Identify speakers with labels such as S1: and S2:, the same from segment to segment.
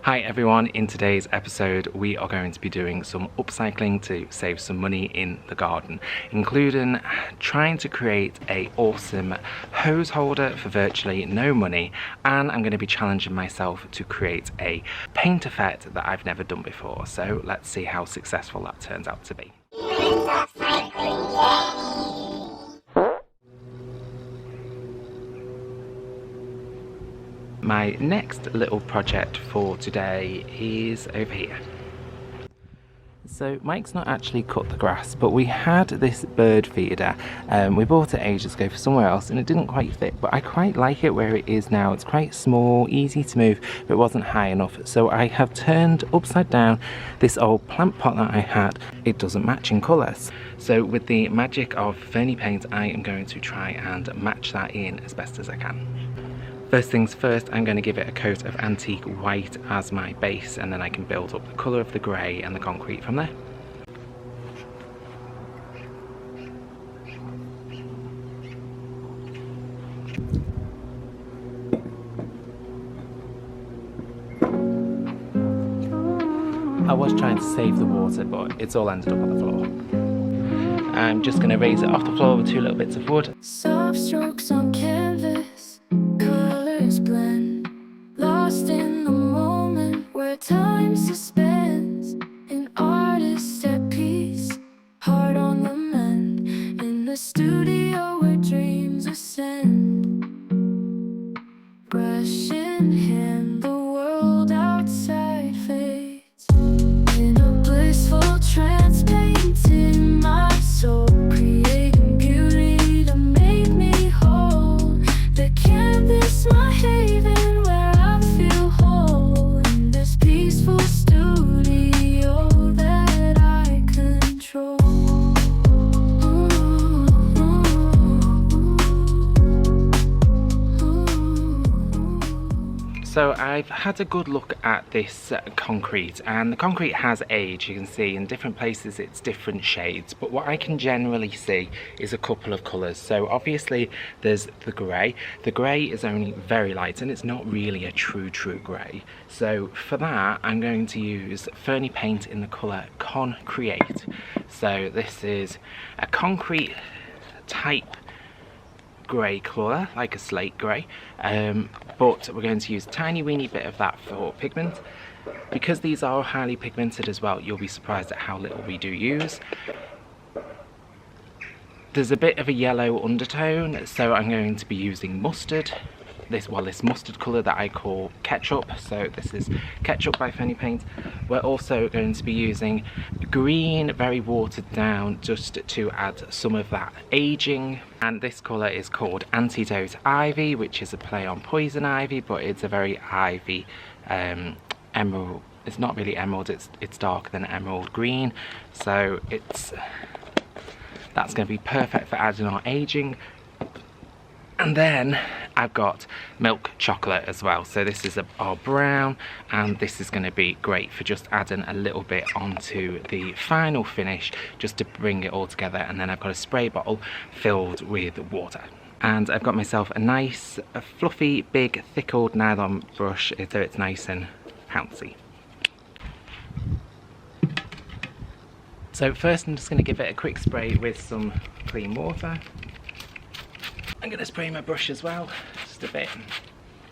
S1: Hi everyone, in today's episode we are going to be doing some upcycling to save some money in the garden, including trying to create a awesome hose holder for virtually no money, and I'm going to be challenging myself to create a paint effect that I've never done before, so let's see how successful that turns out to be. My next little project for today is over here. So Mike's not actually cut the grass, but we had this bird feeder. We bought it ages ago for somewhere else and it didn't quite fit, but I quite like it where it is now. It's quite small, easy to move, but it wasn't high enough. So I have turned upside down this old plant pot that I had. It doesn't match in colours. So with the magic of Fernie paint, I am going to try and match that in as best as I can. First things first, I'm going to give it a coat of antique white as my base, and then I can build up the colour of the grey and the concrete from there. I was trying to save the water, but it's all ended up on the floor. I'm just going to raise it off the floor with two little bits of wood.
S2: Soft strokes on canvas, colors blend, lost in the moment where time suspends. An artist at peace, heart on the mend, in the studio where dreams ascend. Brush in hand, the world outside fades. In a blissful trance, painting my soul, creating beauty to make me whole. The canvas, my haven, where I feel whole. In this peaceful studio that I control.
S1: So I've had a good look at this concrete, and the concrete has age. You can see in different places it's different shades, but what I can generally see is a couple of colours. So obviously there's the grey. The grey is only very light and it's not really a true grey. So for that I'm going to use Fernie paint in the colour Concreate. So this is a concrete type grey colour, like a slate grey, but we're going to use a tiny weeny bit of that for pigment. Because these are highly pigmented as well, you'll be surprised at how little we do use. There's a bit of a yellow undertone, so I'm going to be using mustard. This mustard colour that I call ketchup, so this is ketchup by Fernie paint. We're also going to be using green, very watered down, just to add some of that aging, and this colour is called Antidote Ivy, which is a play on poison ivy, but it's a very ivy emerald. It's not really emerald, it's darker than emerald green, so that's going to be perfect for adding our aging. And then I've got milk chocolate as well. So this is our brown, and this is going to be great for just adding a little bit onto the final finish, just to bring it all together. And then I've got a spray bottle filled with water. And I've got myself a nice, fluffy, big, thick old nylon brush, so it's nice and bouncy. So first I'm just going to give it a quick spray with some clean water. I'm going to spray my brush as well, just a bit.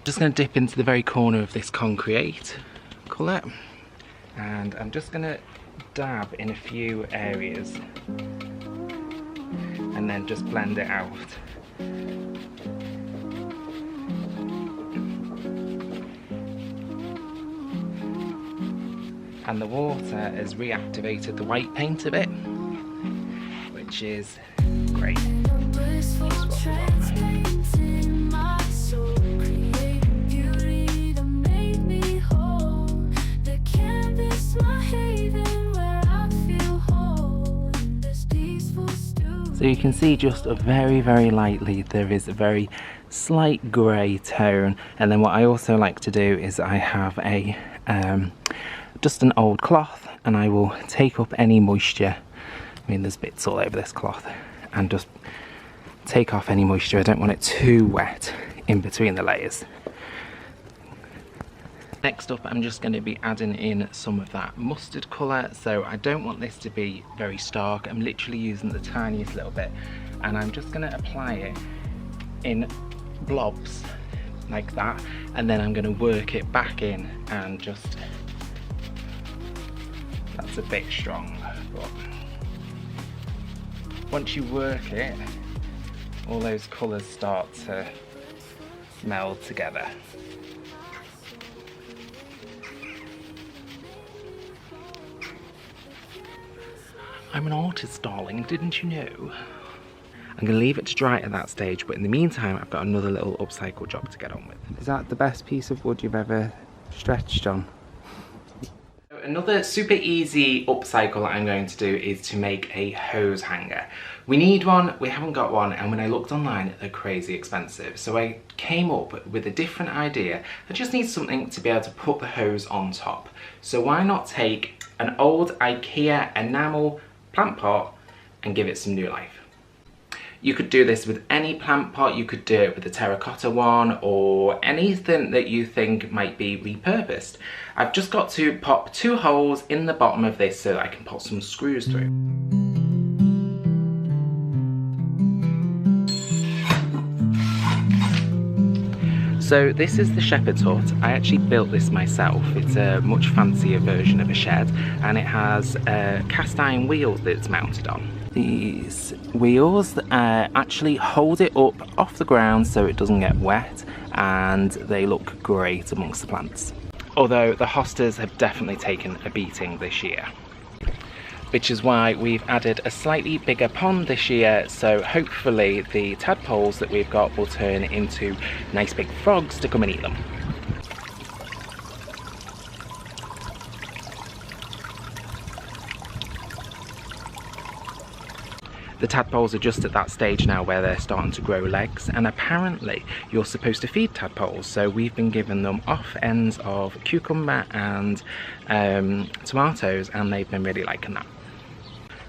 S1: Just going to dip into the very corner of this Concreate colour, and I'm just going to dab in a few areas and then just blend it out. And the water has reactivated the white paint a bit, which is great. So you can see just very lightly there is a very slight grey tone, and then what I also like to do is I have a just an old cloth, and I will take up any moisture. I mean, there's bits all over this cloth, and just take off any moisture. I don't want it too wet in between the layers. Next up, I'm just going to be adding in some of that mustard colour. So I don't want this to be very stark. I'm literally using the tiniest little bit, and I'm just going to apply it in blobs like that, and then I'm going to work it back in, and just, that's a bit strong, but once you work it, all those colours start to meld together. I'm an artist, darling, didn't you know? I'm going to leave it to dry at that stage, but in the meantime I've got another little upcycle job to get on with. Is that the best piece of wood you've ever stretched on? Another super easy upcycle I'm going to do is to make a hose hanger. We need one, we haven't got one, and when I looked online they're crazy expensive. So I came up with a different idea. I just need something to be able to put the hose on top. So why not take an old IKEA enamel plant pot and give it some new life. You could do this with any plant pot. You could do it with a terracotta one, or anything that you think might be repurposed. I've just got to pop 2 holes in the bottom of this so that I can put some screws through. So this is the shepherd's hut. I actually built this myself. It's a much fancier version of a shed, and it has cast iron wheels that it's mounted on. These wheels actually hold it up off the ground so it doesn't get wet, and they look great amongst the plants. Although the hostas have definitely taken a beating this year, which is why we've added a slightly bigger pond this year, so hopefully the tadpoles that we've got will turn into nice big frogs to come and eat them. The tadpoles are just at that stage now where they're starting to grow legs, and apparently you're supposed to feed tadpoles, so we've been giving them off ends of cucumber and tomatoes, and they've been really liking that.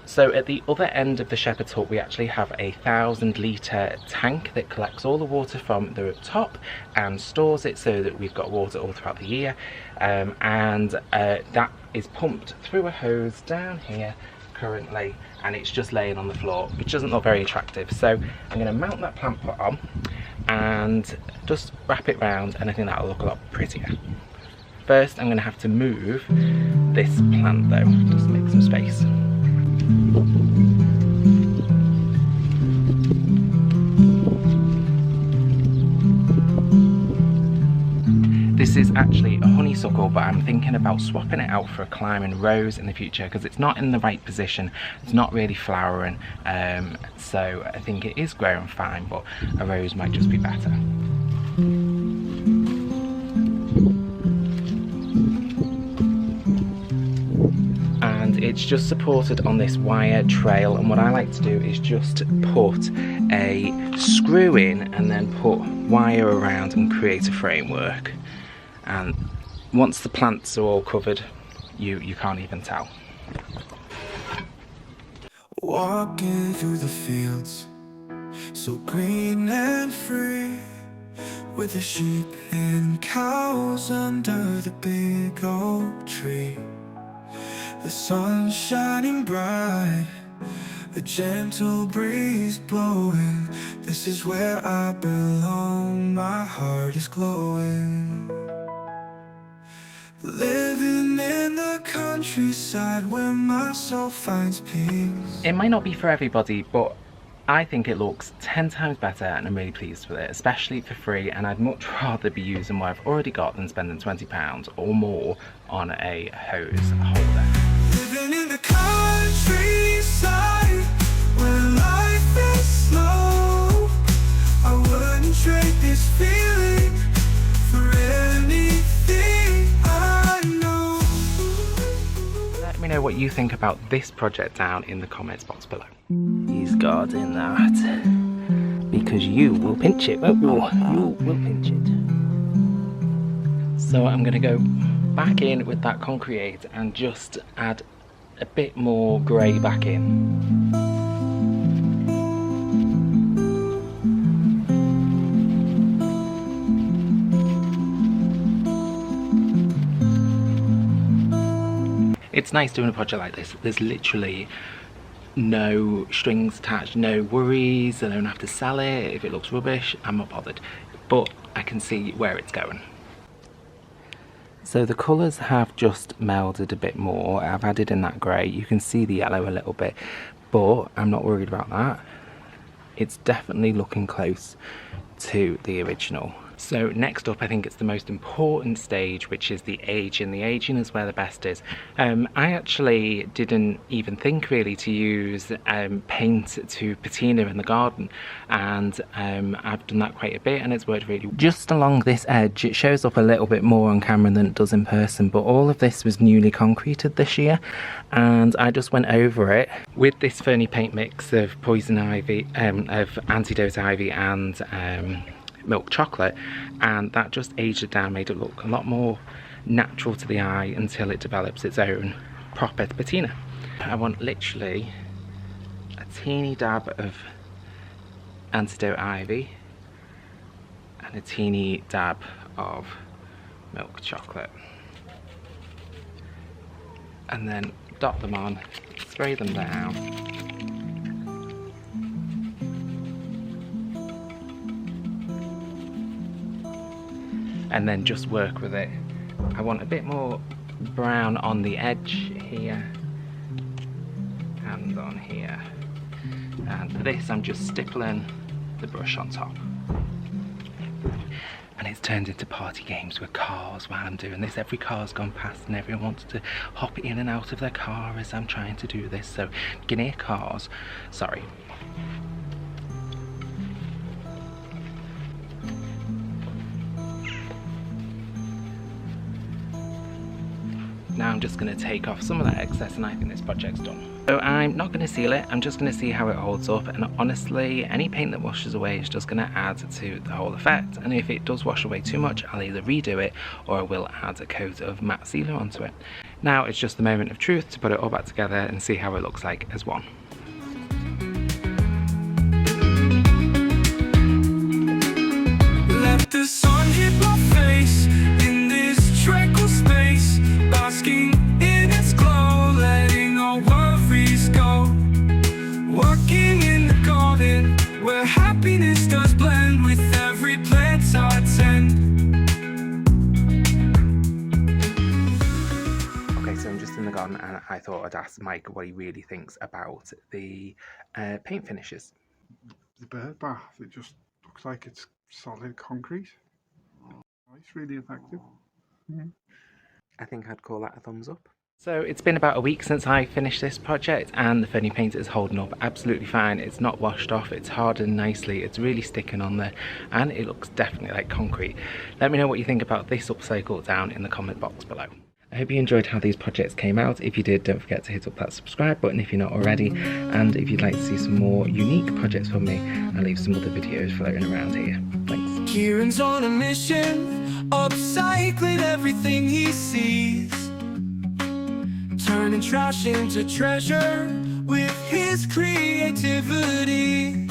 S1: So at the other end of the shepherd's hut we actually have a 1,000-litre tank that collects all the water from the top and stores it so that we've got water all throughout the year, and that is pumped through a hose down here currently, and it's just laying on the floor, which doesn't look very attractive. So I'm going to mount that plant pot on and just wrap it round, and I think that'll look a lot prettier. First I'm going to have to move this plant though, just to make some space. This is actually a honeysuckle, but I'm thinking about swapping it out for a climbing rose in the future because it's not in the right position. It's not really flowering, so I think it is growing fine, but a rose might just be better. And it's just supported on this wire trail, and what I like to do is just put a screw in and then put wire around and create a framework. And once the plants are all covered, you can't even tell.
S2: Walking through the fields, so green and free, with the sheep and cows under the big oak tree. The sun shining bright, a gentle breeze blowing. This is where I belong, my heart is glowing. Living in the countryside where my soul finds peace.
S1: It might not be for everybody, but I think it looks 10 times better, and I'm really pleased with it, especially for free, and I'd much rather be using what I've already got than spending £20 or more on a hose holder.
S2: Living in the countryside where life is slow, I wouldn't trade this feeling for anything I know.
S1: Let me know what you think about this project down in the comments box below. He's guarding that because you will pinch it, won't you? You will pinch it. So I'm going to go back in with that concrete and just add a bit more grey back in. It's nice doing a project like this. There's literally no strings attached, no worries. I don't have to sell it. If it looks rubbish, I'm not bothered. But I can see where it's going. So the colours have just melded a bit more. I've added in that grey. You can see the yellow a little bit, but I'm not worried about that. It's definitely looking close to the original. So next up, I think it's the most important stage, which is the aging. The aging is where the best is. I actually didn't even think really to use paint to patina in the garden, and I've done that quite a bit and it's worked really well. Just along this edge, it shows up a little bit more on camera than it does in person, but all of this was newly concreted this year, and I just went over it with this Ferny paint mix of poison ivy, of antidote ivy and milk chocolate, and that just aged it down, made it look a lot more natural to the eye until it develops its own proper patina. I want literally a teeny dab of antidote ivy and a teeny dab of milk chocolate, and then dot them on, spray them down. And then just work with it. I want a bit more brown on the edge here and on here. And for this, I'm just stippling the brush on top. And it's turned into party games with cars while I'm doing this. Every car's gone past and everyone wants to hop in and out of their car as I'm trying to do this. So, get near cars. Sorry. Now I'm just going to take off some of that excess and I think this project's done. So I'm not going to seal it, I'm just going to see how it holds up, and honestly any paint that washes away is just going to add to the whole effect, and if it does wash away too much I'll either redo it or I will add a coat of matte sealer onto it. Now it's just the moment of truth to put it all back together and see how it looks like as one.
S3: Let the sun hit my face in this tranquil space, basking in its glow, letting all worries go. Walking in the garden where happiness does blend with every place I tend.
S1: Okay, so I'm just in the garden and I thought I'd ask Mike what he really thinks about the paint finishes.
S4: The bird bath, it just looks like it's solid concrete. It's really effective.
S1: I think I'd call that a thumbs up. So it's been about a week since I finished this project and the Ferny paint is holding up absolutely fine. It's not washed off, it's hardened nicely, it's really sticking on there, and it looks definitely like concrete. Let me know what you think about this upcycle down in the comment box below. I hope you enjoyed how these projects came out. If you did, don't forget to hit up that subscribe button if you're not already, and if you'd like to see some more unique projects from me, I'll leave some other videos floating around here. Thanks.
S3: Kieran's on a mission, upcycling everything he sees, turning trash into treasure with his creativity.